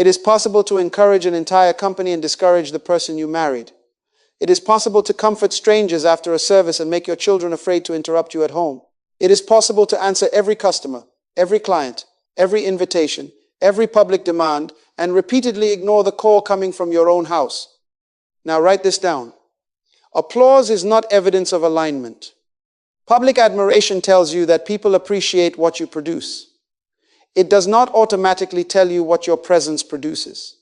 It is possible to encourage an entire company and discourage the person you married. It is possible to comfort strangers after a service and make your children afraid to interrupt you at home. It is possible to answer every customer, every client, every invitation, every public demand, and repeatedly ignore the call coming from your own house. Now write this down. Applause is not evidence of alignment. Public admiration tells you that people appreciate what you produce. It does not automatically tell you what your presence produces.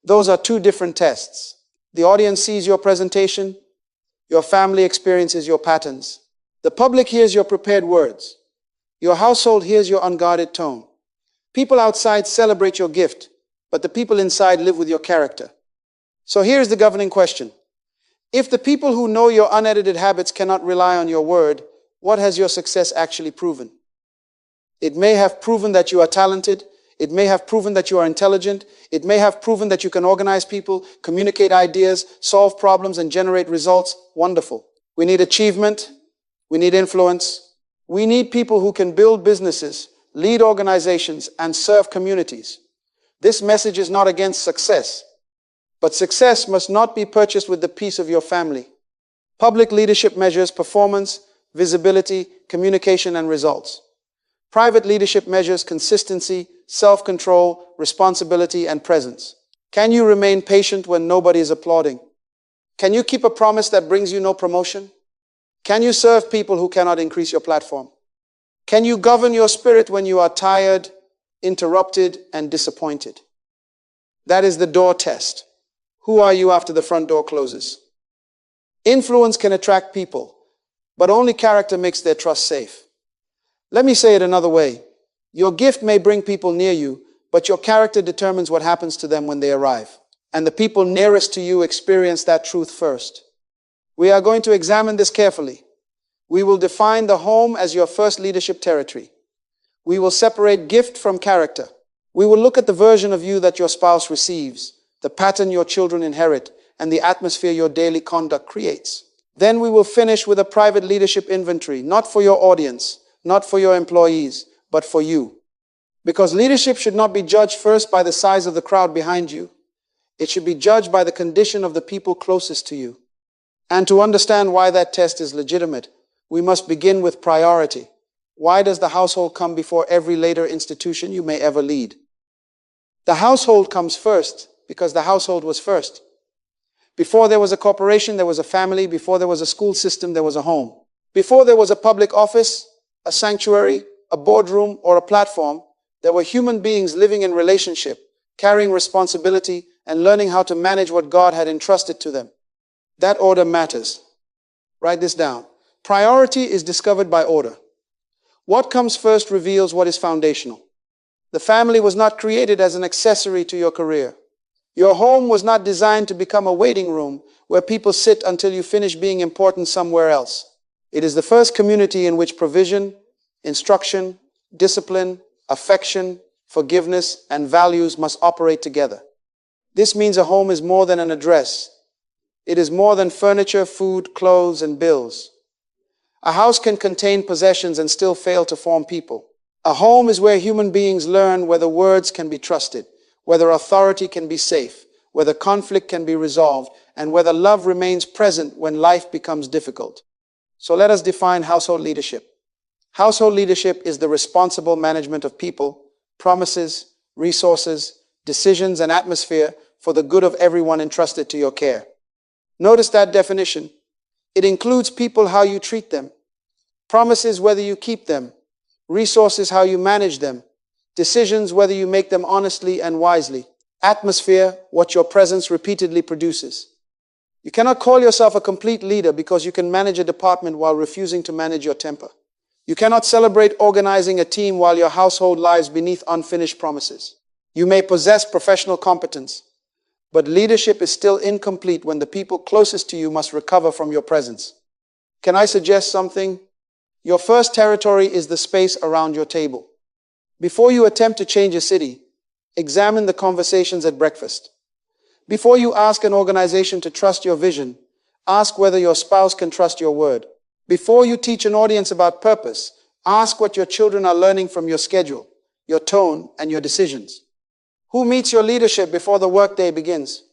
Those are two different tests. The audience sees your presentation. Your family experiences your patterns. The public hears your prepared words. Your household hears your unguarded tone. People outside celebrate your gift, but the people inside live with your character. So here's the governing question. If the people who know your unedited habits cannot rely on your word, what has your success actually proven? It may have proven that you are talented. It may have proven that you are intelligent. It may have proven that you can organize people, communicate ideas, solve problems, and generate results. Wonderful. We need achievement. We need influence. We need people who can build businesses, lead organizations, and serve communities. This message is not against success, but success must not be purchased with the peace of your family. Public leadership measures performance, visibility, communication, and results. Private leadership measures consistency, self-control, responsibility, and presence. Can you remain patient when nobody is applauding? Can you keep a promise that brings you no promotion? Can you serve people who cannot increase your platform? Can you govern your spirit when you are tired, interrupted, and disappointed? That is the door test. Who are you after the front door closes? Influence can attract people, but only character makes their trust safe. Let me say it another way. Your gift may bring people near you, but your character determines what happens to them when they arrive. And the people nearest to you experience that truth first. We are going to examine this carefully. We will define the home as your first leadership territory. We will separate gift from character. We will look at the version of you that your spouse receives, the pattern your children inherit, and the atmosphere your daily conduct creates. Then we will finish with a private leadership inventory, not for your audience, not for your employees, but for you. Because leadership should not be judged first by the size of the crowd behind you. It should be judged by the condition of the people closest to you. And to understand why that test is legitimate, we must begin with priority. Why does the household come before every later institution you may ever lead? The household comes first because the household was first. Before there was a corporation, there was a family. Before there was a school system, there was a home. Before there was a public office, a sanctuary, a boardroom, or a platform, there were human beings living in relationship, carrying responsibility, and learning how to manage what God had entrusted to them. That order matters. Write this down. Priority is discovered by order. What comes first reveals what is foundational. The family was not created as an accessory to your career. Your home was not designed to become a waiting room where people sit until you finish being important somewhere else. It is the first community in which provision, instruction, discipline, affection, forgiveness, and values must operate together. This means a home is more than an address. It is more than furniture, food, clothes, and bills. A house can contain possessions and still fail to form people. A home is where human beings learn whether words can be trusted, whether authority can be safe, whether conflict can be resolved, and whether love remains present when life becomes difficult. So let us define household leadership. Household leadership is the responsible management of people, promises, resources, decisions, and atmosphere for the good of everyone entrusted to your care. Notice that definition. It includes people, how you treat them, promises, whether you keep them, resources, how you manage them, decisions, whether you make them honestly and wisely, atmosphere, what your presence repeatedly produces. You cannot call yourself a complete leader because you can manage a department while refusing to manage your temper. You cannot celebrate organizing a team while your household lies beneath unfinished promises. You may possess professional competence, but leadership is still incomplete when the people closest to you must recover from your presence. Can I suggest something? Your first territory is the space around your table. Before you attempt to change a city, examine the conversations at breakfast. Before you ask an organization to trust your vision, ask whether your spouse can trust your word. Before you teach an audience about purpose, ask what your children are learning from your schedule, your tone, and your decisions. Who meets your leadership before the workday begins?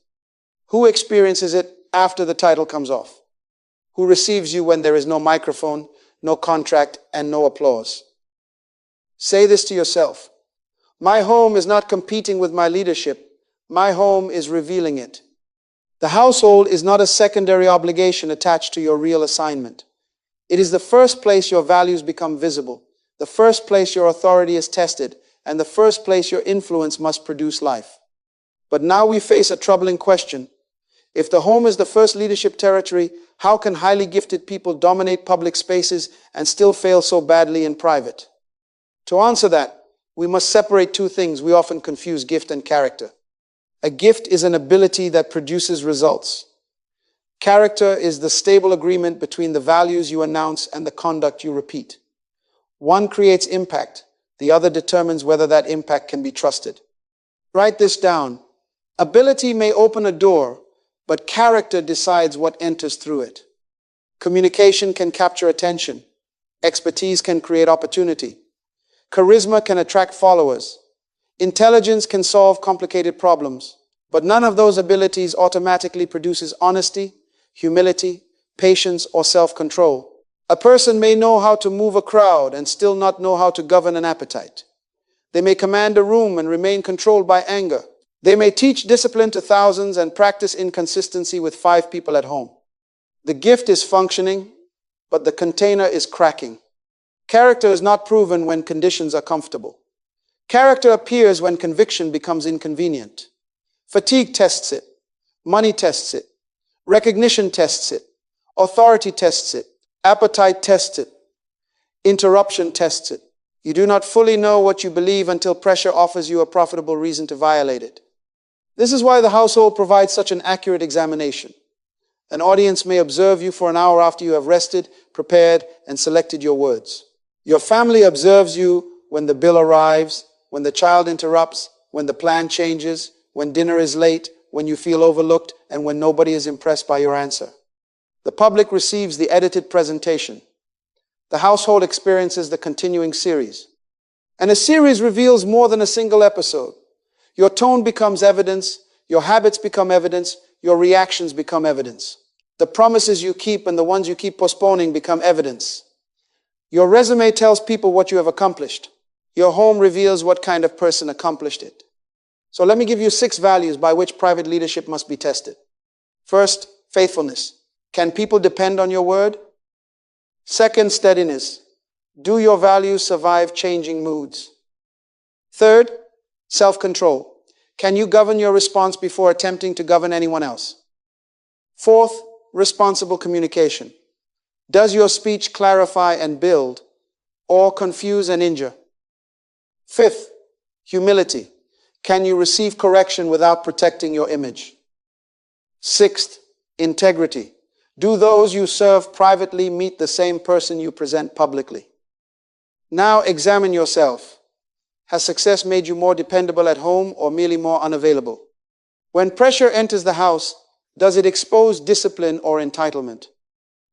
Who experiences it after the title comes off? Who receives you when there is no microphone, no contract, and no applause? Say this to yourself. My home is not competing with my leadership. My home is revealing it. The household is not a secondary obligation attached to your real assignment. It is the first place your values become visible, the first place your authority is tested, and the first place your influence must produce life. But now we face a troubling question. If the home is the first leadership territory, how can highly gifted people dominate public spaces and still fail so badly in private? To answer that, we must separate two things we often confuse: gift and character. A gift is an ability that produces results. Character is the stable agreement between the values you announce and the conduct you repeat. One creates impact, the other determines whether that impact can be trusted. Write this down. Ability may open a door, but character decides what enters through it. Communication can capture attention. Expertise can create opportunity. Charisma can attract followers. Intelligence can solve complicated problems. But none of those abilities automatically produces honesty, humility, patience, or self-control. A person may know how to move a crowd and still not know how to govern an appetite. They may command a room and remain controlled by anger. They may teach discipline to thousands and practice inconsistency with 5 people at home. The gift is functioning, but the container is cracking. Character is not proven when conditions are comfortable. Character appears when conviction becomes inconvenient. Fatigue tests it. Money tests it. Recognition tests it. Authority tests it. Appetite tests it. Interruption tests it. You do not fully know what you believe until pressure offers you a profitable reason to violate it. This is why the household provides such an accurate examination. An audience may observe you for an hour after you have rested, prepared, and selected your words. Your family observes you when the bill arrives, when the child interrupts, when the plan changes, when dinner is late, when you feel overlooked, and when nobody is impressed by your answer. The public receives the edited presentation. The household experiences the continuing series. And a series reveals more than a single episode. Your tone becomes evidence, your habits become evidence, your reactions become evidence. The promises you keep and the ones you keep postponing become evidence. Your resume tells people what you have accomplished. Your home reveals what kind of person accomplished it. So let me give you 6 values by which private leadership must be tested. First, faithfulness. Can people depend on your word? Second, steadiness. Do your values survive changing moods? Third, self-control. Can you govern your response before attempting to govern anyone else? Fourth, responsible communication. Does your speech clarify and build, or confuse and injure? Fifth, humility. Can you receive correction without protecting your image? Sixth, integrity. Do those you serve privately meet the same person you present publicly? Now examine yourself. Has success made you more dependable at home or merely more unavailable? When pressure enters the house, does it expose discipline or entitlement?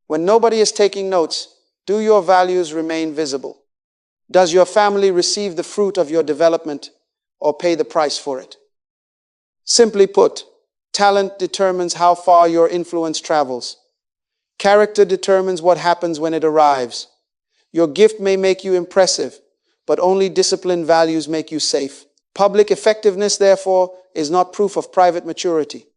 When nobody is taking notes, do your values remain visible? Does your family receive the fruit of your development or pay the price for it? Simply put, talent determines how far your influence travels. Character determines what happens when it arrives. Your gift may make you impressive, but only disciplined values make you safe. Public effectiveness, therefore, is not proof of private maturity.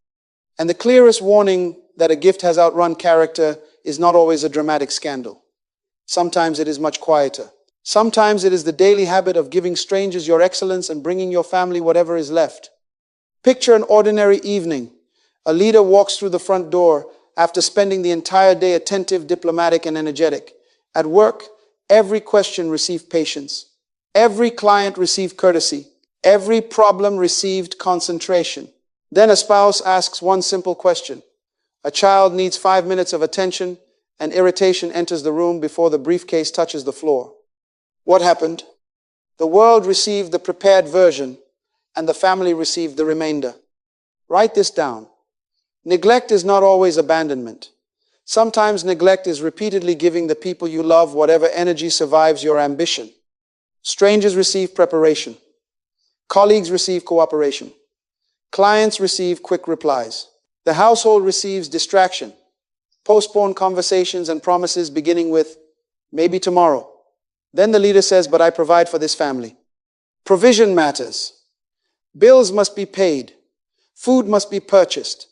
And the clearest warning that a gift has outrun character is not always a dramatic scandal. Sometimes it is much quieter. Sometimes it is the daily habit of giving strangers your excellence and bringing your family whatever is left. Picture an ordinary evening. A leader walks through the front door after spending the entire day attentive, diplomatic, and energetic. At work, every question received patience. Every client received courtesy. Every problem received concentration. Then a spouse asks one simple question. A child needs 5 minutes of attention, and irritation enters the room before the briefcase touches the floor. What happened? The world received the prepared version, and the family received the remainder. Write this down. Neglect is not always abandonment. Sometimes neglect is repeatedly giving the people you love whatever energy survives your ambition. Strangers receive preparation. Colleagues receive cooperation. Clients receive quick replies. The household receives distraction, postponed conversations and promises beginning with, maybe tomorrow. Then the leader says, but I provide for this family. Provision matters. Bills must be paid. Food must be purchased.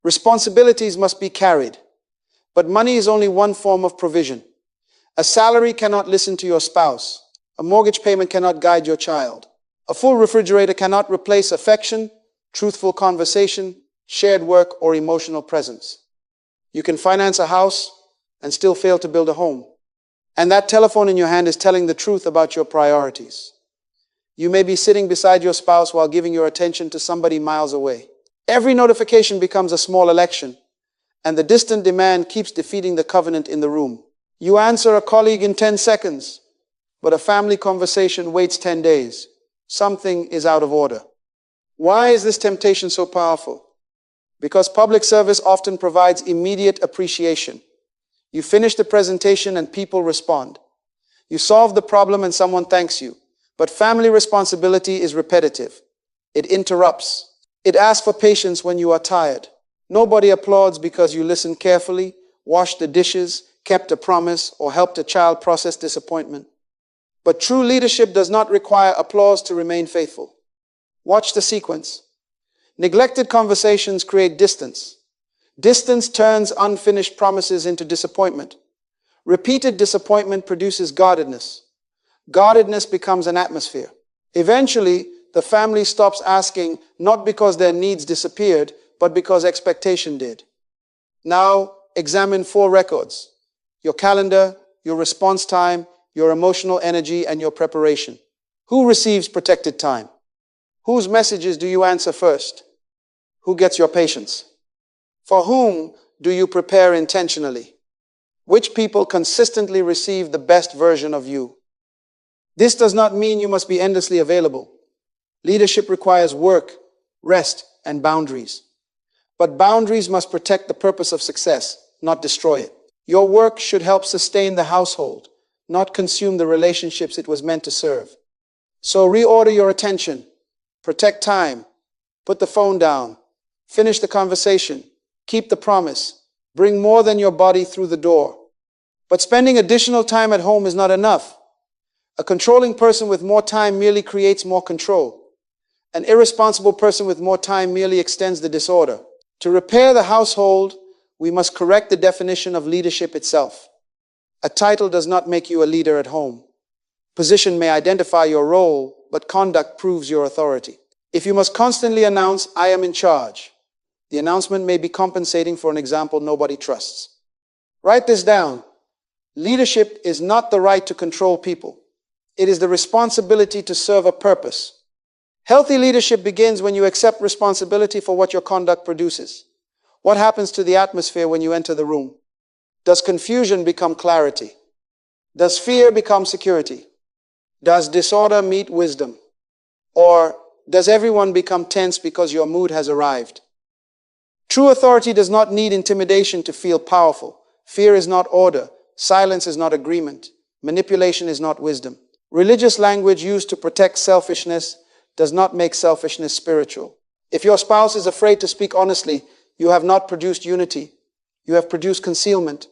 Responsibilities must be carried. But money is only one form of provision. A salary cannot listen to your spouse. A mortgage payment cannot guide your child. A full refrigerator cannot replace affection, truthful conversation, shared work, or emotional presence. You can finance a house and still fail to build a home. And that telephone in your hand is telling the truth about your priorities. You may be sitting beside your spouse while giving your attention to somebody miles away. Every notification becomes a small election, and the distant demand keeps defeating the covenant in the room. You answer a colleague in 10 seconds, but a family conversation waits 10 days. Something is out of order. Why is this temptation so powerful? Because public service often provides immediate appreciation. You finish the presentation and people respond. You solve the problem and someone thanks you. But family responsibility is repetitive. It interrupts. It asks for patience when you are tired. Nobody applauds because you listened carefully, washed the dishes, kept a promise, or helped a child process disappointment. But true leadership does not require applause to remain faithful. Watch the sequence. Neglected conversations create distance. Distance turns unfinished promises into disappointment. Repeated disappointment produces guardedness. Guardedness becomes an atmosphere. Eventually, the family stops asking not because their needs disappeared, but because expectation did. Now, examine 4 records: your calendar, your response time, your emotional energy, and your preparation. Who receives protected time? Whose messages do you answer first? Who gets your patience? For whom do you prepare intentionally? Which people consistently receive the best version of you? This does not mean you must be endlessly available. Leadership requires work, rest, and boundaries. But boundaries must protect the purpose of success, not destroy it. Your work should help sustain the household, not consume the relationships it was meant to serve. So reorder your attention, protect time, put the phone down, finish the conversation, keep the promise, bring more than your body through the door. But spending additional time at home is not enough. A controlling person with more time merely creates more control. An irresponsible person with more time merely extends the disorder. To repair the household, we must correct the definition of leadership itself. A title does not make you a leader at home. Position may identify your role, but conduct proves your authority. If you must constantly announce, "I am in charge," the announcement may be compensating for an example nobody trusts. Write this down. Leadership is not the right to control people. It is the responsibility to serve a purpose. Healthy leadership begins when you accept responsibility for what your conduct produces. What happens to the atmosphere when you enter the room? Does confusion become clarity? Does fear become security? Does disorder meet wisdom? Or does everyone become tense because your mood has arrived? True authority does not need intimidation to feel powerful. Fear is not order. Silence is not agreement. Manipulation is not wisdom. Religious language used to protect selfishness does not make selfishness spiritual. If your spouse is afraid to speak honestly, you have not produced unity. You have produced concealment.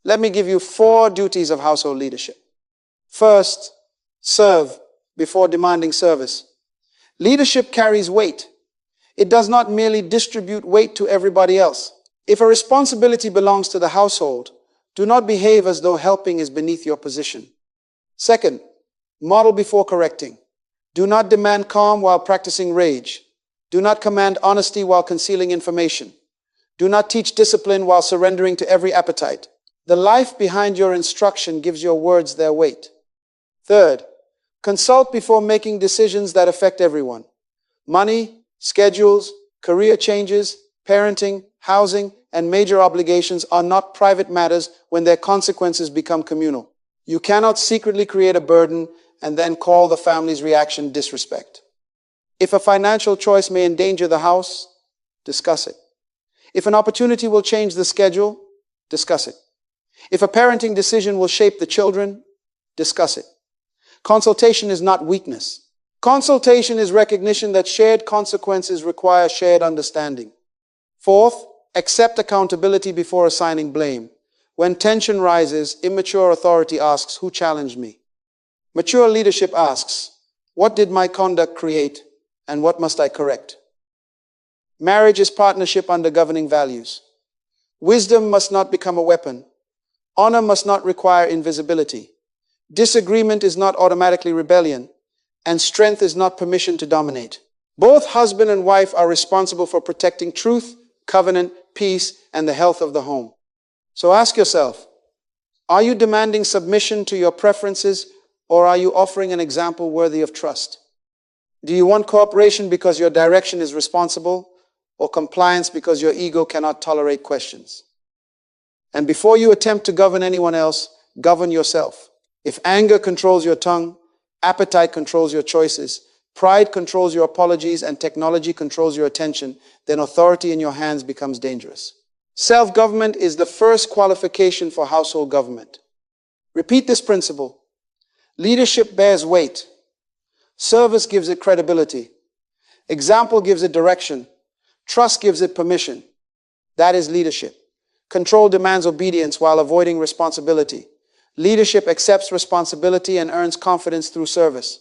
Let me give you 4 duties of household leadership. First, serve before demanding service. Leadership carries weight. It does not merely distribute weight to everybody else. If a responsibility belongs to the household, do not behave as though helping is beneath your position. Second, model before correcting. Do not demand calm while practicing rage. Do not command honesty while concealing information. Do not teach discipline while surrendering to every appetite. The life behind your instruction gives your words their weight. Third, consult before making decisions that affect everyone. Money, schedules, career changes, parenting, housing, and major obligations are not private matters when their consequences become communal. You cannot secretly create a burden and then call the family's reaction disrespect. If a financial choice may endanger the house, discuss it. If an opportunity will change the schedule, discuss it. If a parenting decision will shape the children, discuss it. Consultation is not weakness. Consultation is recognition that shared consequences require shared understanding. Fourth, accept accountability before assigning blame. When tension rises, immature authority asks, who challenged me? Mature leadership asks, what did my conduct create and what must I correct? Marriage is partnership under governing values. Wisdom must not become a weapon. Honor must not require invisibility. Disagreement is not automatically rebellion, and strength is not permission to dominate. Both husband and wife are responsible for protecting truth, covenant, peace, and the health of the home. So ask yourself, are you demanding submission to your preferences, or are you offering an example worthy of trust? Do you want cooperation because your direction is responsible, or compliance because your ego cannot tolerate questions? And before you attempt to govern anyone else, govern yourself. If anger controls your tongue, appetite controls your choices, pride controls your apologies, and technology controls your attention, then authority in your hands becomes dangerous. Self-government is the first qualification for household government. Repeat this principle. Leadership bears weight. Service gives it credibility. Example gives it direction. Trust gives it permission. That is leadership. Control demands obedience while avoiding responsibility. Leadership accepts responsibility and earns confidence through service.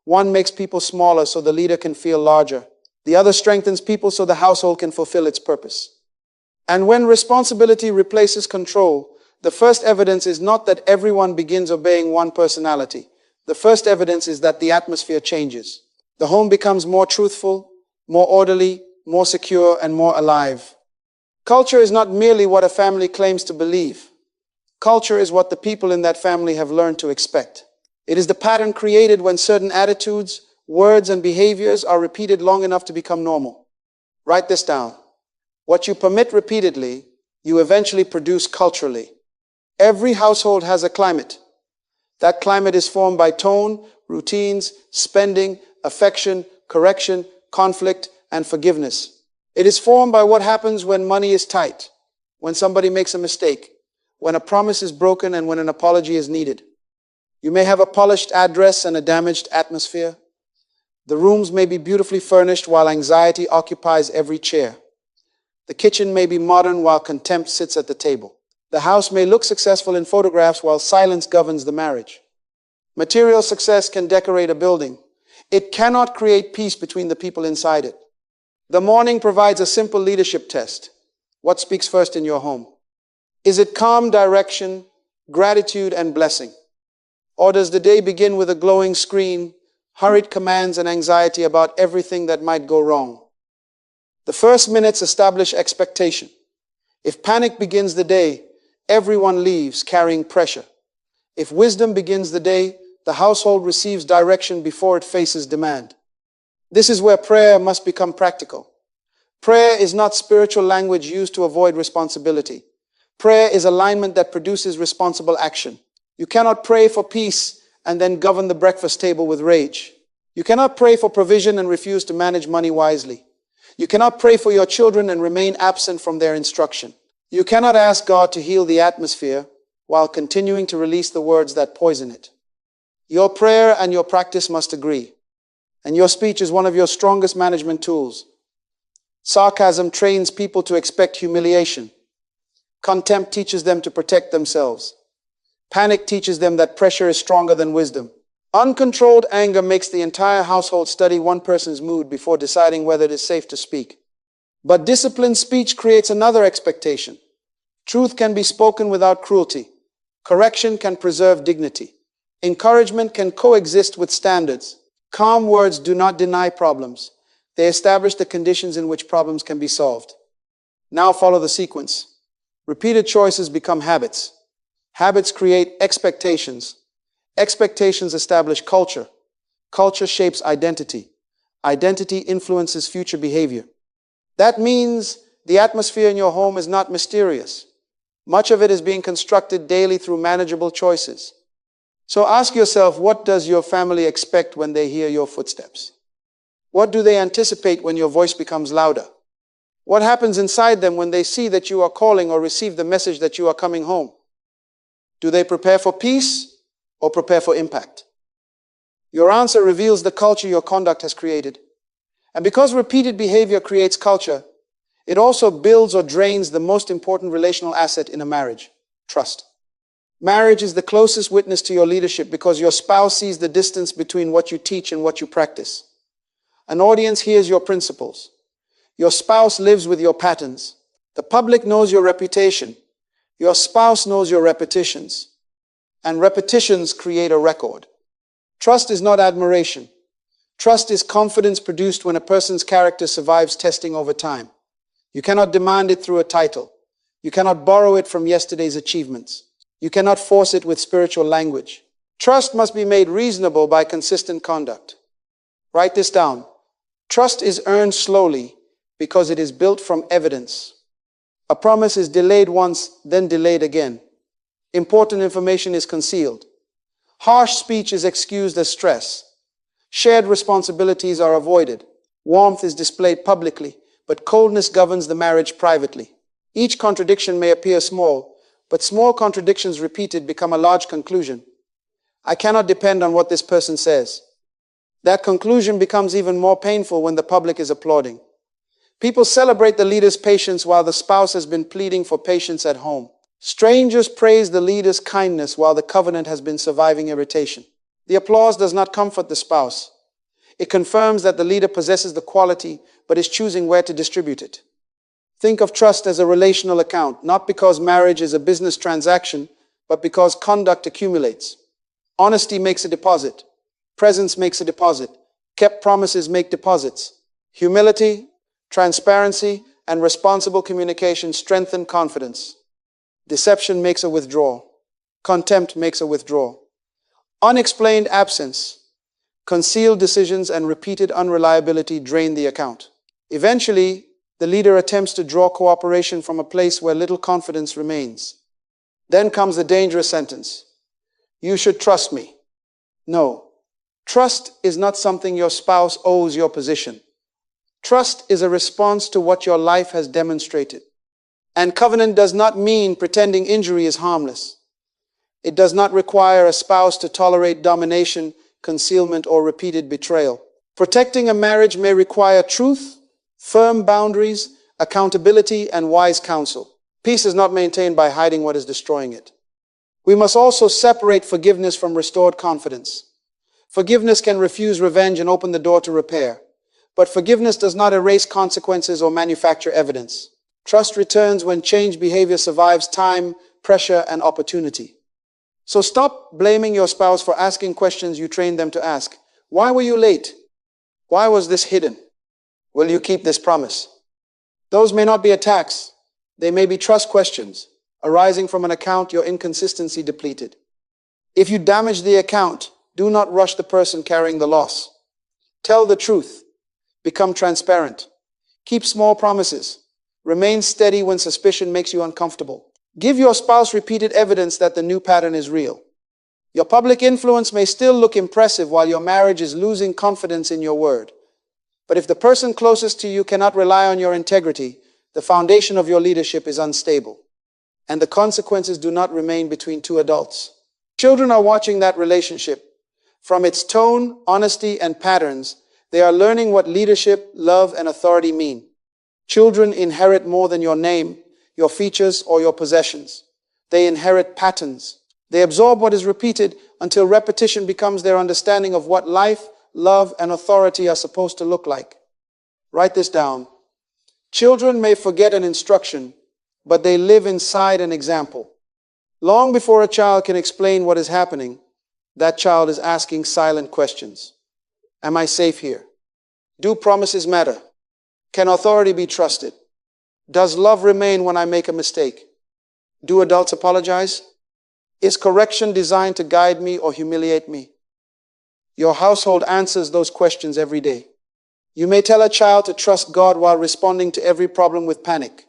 One makes people smaller so the leader can feel larger. The other strengthens people so the household can fulfill its purpose. And when responsibility replaces control, the first evidence is not that everyone begins obeying one personality. The first evidence is that the atmosphere changes. The home becomes more truthful, more orderly, more secure, and more alive. Culture is not merely what a family claims to believe. Culture is what the people in that family have learned to expect. It is the pattern created when certain attitudes, words, and behaviors are repeated long enough to become normal. Write this down. What you permit repeatedly, you eventually produce culturally. Every household has a climate. That climate is formed by tone, routines, spending, affection, correction, conflict, and forgiveness. It is formed by what happens when money is tight, when somebody makes a mistake, when a promise is broken, and when an apology is needed. You may have a polished address and a damaged atmosphere. The rooms may be beautifully furnished while anxiety occupies every chair. The kitchen may be modern while contempt sits at the table. The house may look successful in photographs while silence governs the marriage. Material success can decorate a building. It cannot create peace between the people inside it. The morning provides a simple leadership test. What speaks first in your home? Is it calm direction, gratitude, and blessing? Or does the day begin with a glowing screen, hurried commands, and anxiety about everything that might go wrong? The first minutes establish expectation. If panic begins the day, everyone leaves carrying pressure. If wisdom begins the day, the household receives direction before it faces demand. This is where prayer must become practical. Prayer is not spiritual language used to avoid responsibility. Prayer is alignment that produces responsible action. You cannot pray for peace and then govern the breakfast table with rage. You cannot pray for provision and refuse to manage money wisely. You cannot pray for your children and remain absent from their instruction. You cannot ask God to heal the atmosphere while continuing to release the words that poison it. Your prayer and your practice must agree, and your speech is one of your strongest management tools. Sarcasm trains people to expect humiliation. Contempt teaches them to protect themselves. Panic teaches them that pressure is stronger than wisdom. Uncontrolled anger makes the entire household study one person's mood before deciding whether it is safe to speak. But disciplined speech creates another expectation. Truth can be spoken without cruelty. Correction can preserve dignity. Encouragement can coexist with standards. Calm words do not deny problems. They establish the conditions in which problems can be solved. Now follow the sequence. Repeated choices become habits. Habits create expectations. Expectations establish culture. Culture shapes identity. Identity influences future behavior. That means the atmosphere in your home is not mysterious. Much of it is being constructed daily through manageable choices. So ask yourself, what does your family expect when they hear your footsteps? What do they anticipate when your voice becomes louder? What happens inside them when they see that you are calling or receive the message that you are coming home? Do they prepare for peace or prepare for impact? Your answer reveals the culture your conduct has created. And because repeated behavior creates culture, it also builds or drains the most important relational asset in a marriage: trust. Marriage is the closest witness to your leadership because your spouse sees the distance between what you teach and what you practice. An audience hears your principles. Your spouse lives with your patterns. The public knows your reputation. Your spouse knows your repetitions. And repetitions create a record. Trust is not admiration. Trust is confidence produced when a person's character survives testing over time. You cannot demand it through a title. You cannot borrow it from yesterday's achievements. You cannot force it with spiritual language. Trust must be made reasonable by consistent conduct. Write this down. Trust is earned slowly because it is built from evidence. A promise is delayed once, then delayed again. Important information is concealed. Harsh speech is excused as stress. Shared responsibilities are avoided. Warmth is displayed publicly, but coldness governs the marriage privately. Each contradiction may appear small, but small contradictions repeated become a large conclusion. I cannot depend on what this person says. That conclusion becomes even more painful when the public is applauding. People celebrate the leader's patience while the spouse has been pleading for patience at home. Strangers praise the leader's kindness while the covenant has been surviving irritation. The applause does not comfort the spouse. It confirms that the leader possesses the quality, but is choosing where to distribute it. Think of trust as a relational account, not because marriage is a business transaction, but because conduct accumulates. Honesty makes a deposit. Presence makes a deposit. Kept promises make deposits. Humility, transparency, and responsible communication strengthen confidence. Deception makes a withdrawal. Contempt makes a withdrawal. Unexplained absence, concealed decisions, and repeated unreliability drain the account. Eventually, the leader attempts to draw cooperation from a place where little confidence remains. Then comes the dangerous sentence: "You should trust me." No. Trust is not something your spouse owes your position. Trust is a response to what your life has demonstrated. And covenant does not mean pretending injury is harmless. It does not require a spouse to tolerate domination, concealment, or repeated betrayal. Protecting a marriage may require truth, firm boundaries, accountability, and wise counsel. Peace is not maintained by hiding what is destroying it. We must also separate forgiveness from restored confidence. Forgiveness can refuse revenge and open the door to repair. But forgiveness does not erase consequences or manufacture evidence. Trust returns when changed behavior survives time, pressure, and opportunity. So stop blaming your spouse for asking questions you trained them to ask. Why were you late? Why was this hidden? Will you keep this promise? Those may not be attacks. They may be trust questions arising from an account your inconsistency depleted. If you damage the account, do not rush the person carrying the loss. Tell the truth. Become transparent. Keep small promises. Remain steady when suspicion makes you uncomfortable. Give your spouse repeated evidence that the new pattern is real. Your public influence may still look impressive while your marriage is losing confidence in your word. But if the person closest to you cannot rely on your integrity, the foundation of your leadership is unstable. And the consequences do not remain between two adults. Children are watching that relationship. From its tone, honesty, and patterns, they are learning what leadership, love, and authority mean. Children inherit more than your name, your features, or your possessions. They inherit patterns. They absorb what is repeated until repetition becomes their understanding of what life, love, and authority are supposed to look like. Write this down. Children may forget an instruction, but they live inside an example. Long before a child can explain what is happening, that child is asking silent questions. Am I safe here? Do promises matter? Can authority be trusted? Does love remain when I make a mistake? Do adults apologize? Is correction designed to guide me or humiliate me? Your household answers those questions every day. You may tell a child to trust God while responding to every problem with panic.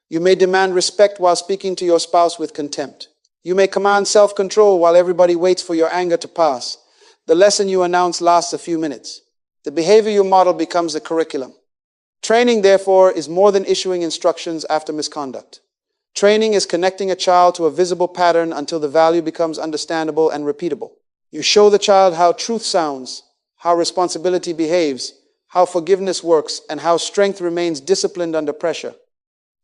You may demand respect while speaking to your spouse with contempt. You may command self-control while everybody waits for your anger to pass. The lesson you announce lasts a few minutes. The behavior you model becomes the curriculum. Training, therefore, is more than issuing instructions after misconduct. Training is connecting a child to a visible pattern until the value becomes understandable and repeatable. You show the child how truth sounds, how responsibility behaves, how forgiveness works, and how strength remains disciplined under pressure.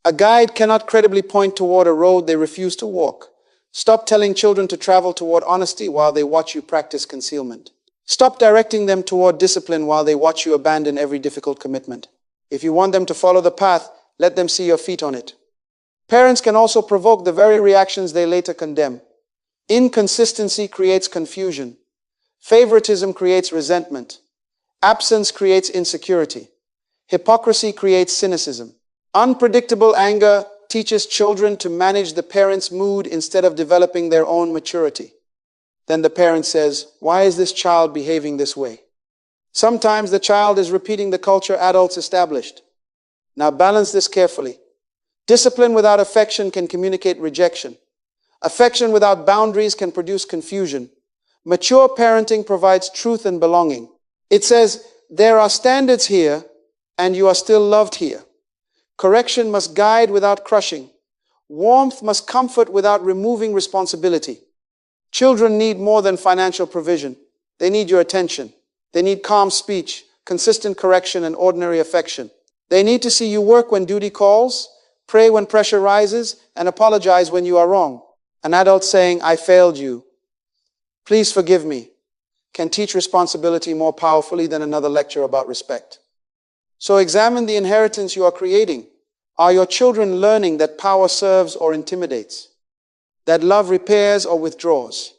A guide cannot credibly point toward a road they refuse to walk. Stop telling children to travel toward honesty while they watch you practice concealment. Stop directing them toward discipline while they watch you abandon every difficult commitment. If you want them to follow the path, let them see your feet on it. Parents can also provoke the very reactions they later condemn. Inconsistency creates confusion. Favoritism creates resentment. Absence creates insecurity. Hypocrisy creates cynicism. Unpredictable anger teaches children to manage the parent's mood instead of developing their own maturity. Then the parent says, "Why is this child behaving this way?" Sometimes the child is repeating the culture adults established. Now balance this carefully. Discipline without affection can communicate rejection. Affection without boundaries can produce confusion. Mature parenting provides truth and belonging. It says, there are standards here, and you are still loved here. Correction must guide without crushing. Warmth must comfort without removing responsibility. Children need more than financial provision. They need your attention. They need calm speech, consistent correction, and ordinary affection. They need to see you work when duty calls, pray when pressure rises, and apologize when you are wrong. An adult saying, "I failed you. Please forgive me," can teach responsibility more powerfully than another lecture about respect. So examine the inheritance you are creating. Are your children learning that power serves or intimidates? That love repairs or withdraws?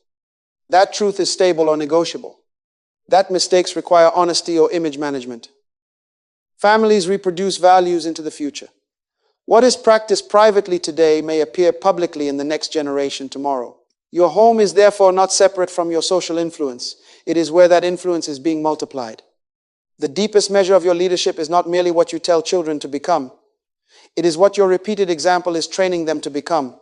That truth is stable or negotiable? That mistakes require honesty or image management? Families reproduce values into the future. What is practiced privately today may appear publicly in the next generation tomorrow. Your home is therefore not separate from your social influence. It is where that influence is being multiplied. The deepest measure of your leadership is not merely what you tell children to become. It is what your repeated example is training them to become.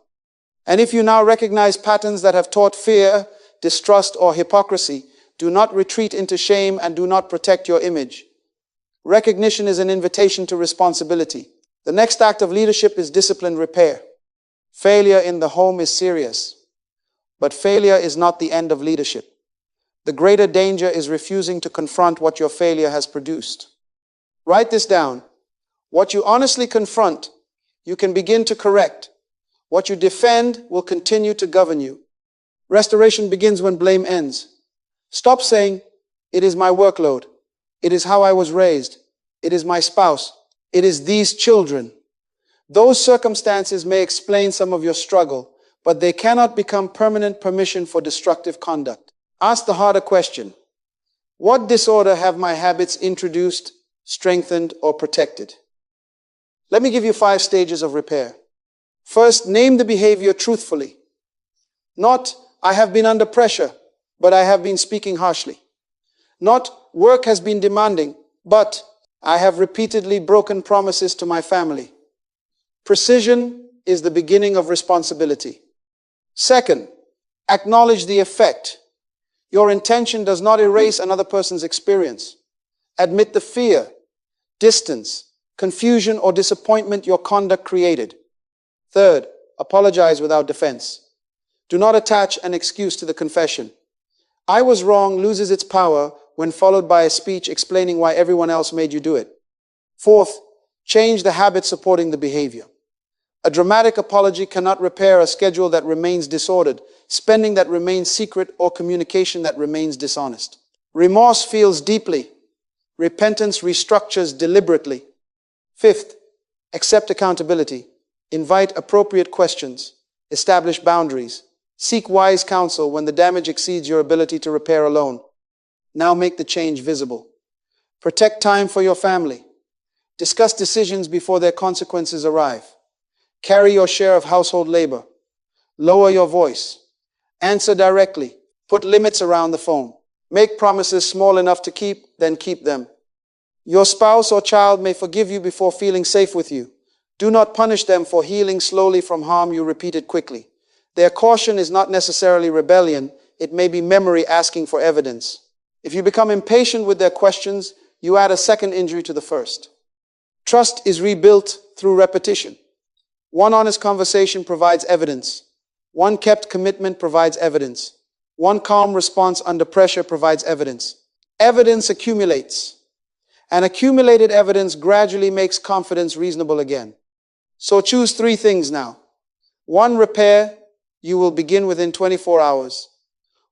And if you now recognize patterns that have taught fear, distrust, or hypocrisy, do not retreat into shame and do not protect your image. Recognition is an invitation to responsibility. The next act of leadership is disciplined repair. Failure in the home is serious, but failure is not the end of leadership. The greater danger is refusing to confront what your failure has produced. Write this down. What you honestly confront, you can begin to correct. What you defend will continue to govern you. Restoration begins when blame ends. Stop saying, "It is my workload. It is how I was raised. It is my spouse. It is these children." Those circumstances may explain some of your struggle, but they cannot become permanent permission for destructive conduct. Ask the harder question. What disorder have my habits introduced, strengthened, or protected? Let me give you 5 stages of repair. First, name the behavior truthfully. Not, "I have been under pressure, but I have been speaking harshly." Not, "Work has been demanding, but I have repeatedly broken promises to my family." Precision is the beginning of responsibility. Second, acknowledge the effect. Your intention does not erase another person's experience. Admit the fear, distance, confusion, or disappointment your conduct created. Third, apologize without defense. Do not attach an excuse to the confession. "I was wrong" loses its power when followed by a speech explaining why everyone else made you do it. Fourth, change the habit supporting the behavior. A dramatic apology cannot repair a schedule that remains disordered, spending that remains secret, or communication that remains dishonest. Remorse feels deeply. Repentance restructures deliberately. Fifth, accept accountability. Invite appropriate questions. Establish boundaries. Seek wise counsel when the damage exceeds your ability to repair alone. Now make the change visible. Protect time for your family. Discuss decisions before their consequences arrive. Carry your share of household labor. Lower your voice. Answer directly. Put limits around the phone. Make promises small enough to keep, then keep them. Your spouse or child may forgive you before feeling safe with you. Do not punish them for healing slowly from harm you repeated quickly. Their caution is not necessarily rebellion. It may be memory asking for evidence. If you become impatient with their questions, you add a second injury to the first. Trust is rebuilt through repetition. One honest conversation provides evidence. One kept commitment provides evidence. One calm response under pressure provides evidence. Evidence accumulates, and accumulated evidence gradually makes confidence reasonable again. So choose three things now. One, repair. You will begin within 24 hours.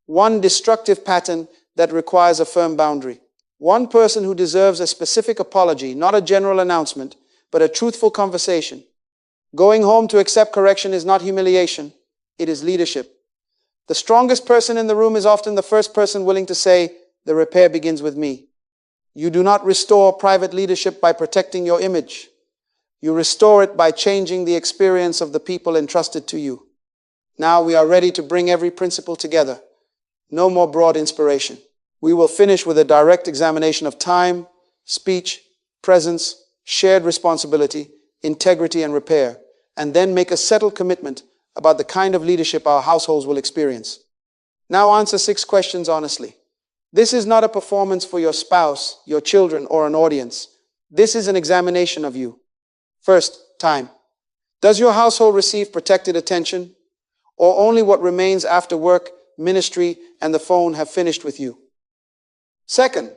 One, destructive pattern that requires a firm boundary. One person who deserves a specific apology, not a general announcement, but a truthful conversation. Going home to accept correction is not humiliation, it is leadership. The strongest person in the room is often the first person willing to say, the repair begins with me. You do not restore private leadership by protecting your image. You restore it by changing the experience of the people entrusted to you. Now we are ready to bring every principle together. No more broad inspiration. We will finish with a direct examination of time, speech, presence, shared responsibility, integrity, and repair, and then make a settled commitment about the kind of leadership our households will experience. Now answer 6 questions honestly. This is not a performance for your spouse, your children, or an audience. This is an examination of you. First, time. Does your household receive protected attention, or only what remains after work, ministry, and the phone have finished with you? Second,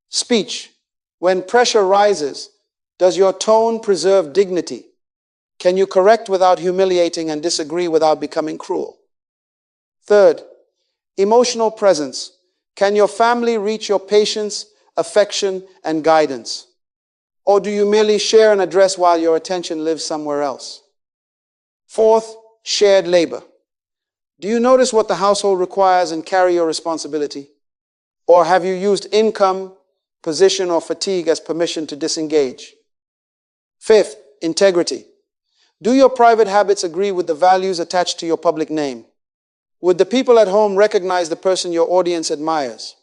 speech. When pressure rises, does your tone preserve dignity? Can you correct without humiliating and disagree without becoming cruel? Third, emotional presence. Can your family reach your patience, affection, and guidance? Or do you merely share an address while your attention lives somewhere else? Fourth, shared labor. Do you notice what the household requires and carry your responsibility? Or have you used income, position, or fatigue as permission to disengage? Fifth, integrity. Do your private habits agree with the values attached to your public name? Would the people at home recognize the person your audience admires?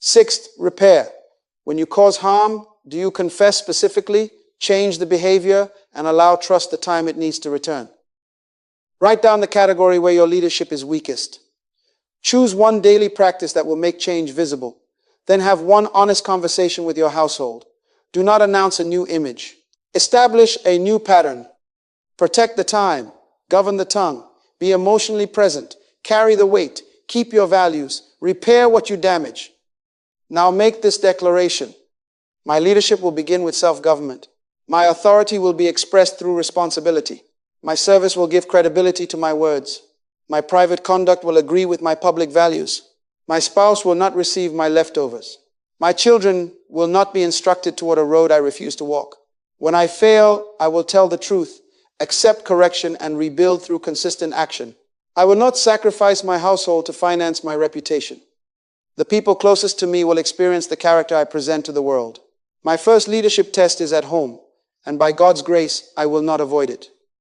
Sixth, repair. When you cause harm, do you confess specifically, change the behavior, and allow trust the time it needs to return? Write down the category where your leadership is weakest. Choose one daily practice that will make change visible. Then have one honest conversation with your household. Do not announce a new image. Establish a new pattern. Protect the time. Govern the tongue. Be emotionally present. Carry the weight. Keep your values. Repair what you damage. Now make this declaration. My leadership will begin with self-government. My authority will be expressed through responsibility. My service will give credibility to my words. My private conduct will agree with my public values. My spouse will not receive my leftovers. My children will not be instructed toward a road I refuse to walk. When I fail, I will tell the truth, accept correction, and rebuild through consistent action. I will not sacrifice my household to finance my reputation. The people closest to me will experience the character I present to the world. My first leadership test is at home, and by God's grace, I will not avoid it.